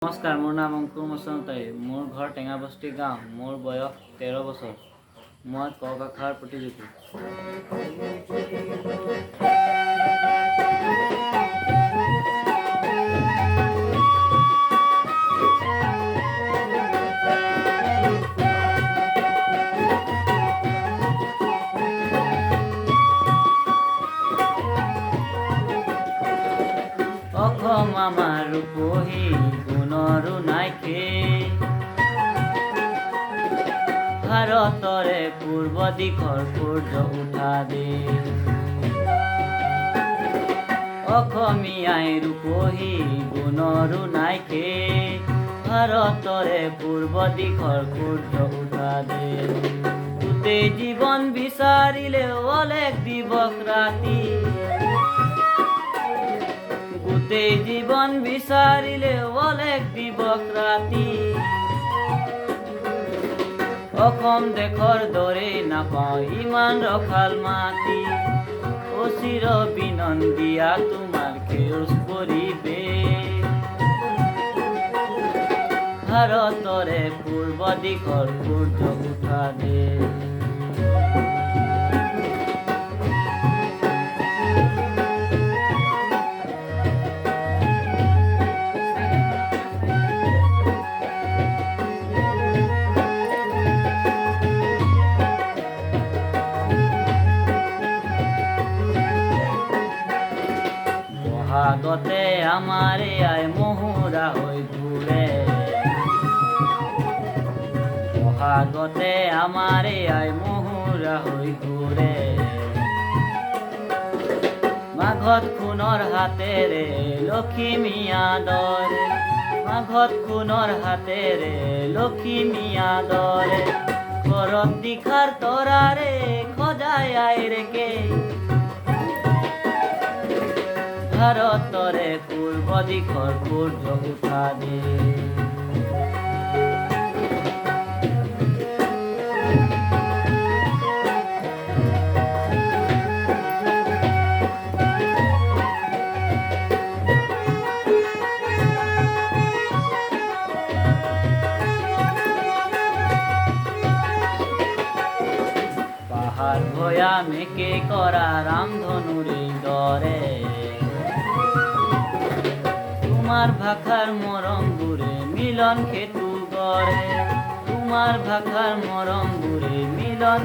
নমস্কাৰ, মোৰ নাম অংকুৰ মছনতাৰী। মোৰ ঘৰ টেঙাবস্তি গাঁও। মোৰ বয়স 13 বছৰ। মই ক শাখাৰ প্ৰতিযোগী। অসম আমাৰ ৰূপহী গুণৰো নাইকে, ভাৰতৰে পূৰ্ব দিশৰ সূৰ্য উঠা দেশ। অসমীয়াই ৰূপহী গুণৰো নাইকে, ভাৰতৰে পূৰ্ব দিশৰ সূৰ্য উঠা দেশ। গোটেই জীৱন বিচাৰিলেও অলেখ দিৱস ৰাতি, গোটেই জীৱন বিচাৰিলেও অলেখ দিৱস ৰাতি। অসম দেশৰ দৰে নাপাওঁ ইমান ৰসাল মাটি, অচিৰ বিনন্দীয়া তোমাৰ সেউজ পৰিৱেশ। ভাৰতৰে পূৰ্ব দিশৰ সূৰ্য উঠা দেশ। বহাগতে আমাৰ আই মহুৰা হৈ ঘূৰে, বহাগতে আমাৰ আই মহুৰা হৈ ঘূৰে। মাঘত সোণৰ হাতেৰে লখিমী আদৰে, মাঘত সোণৰ হাতেৰে লখিমী আদৰে। ঘৰত দিখাৰ তৰাৰে সজাই আইৰেকে, ভাৰতৰে পূৰ্ব দিশৰ সূৰ্য উঠা দেশ। পাহাৰ ভৈয়ামেকে কৰা ৰামধনুৰে দৰে, তোমাৰ ভাষাৰ মৰমবোৰে মিলন সেতু গঢ়ে, তোমাৰ ভাষাৰ মৰমবোৰে মিলন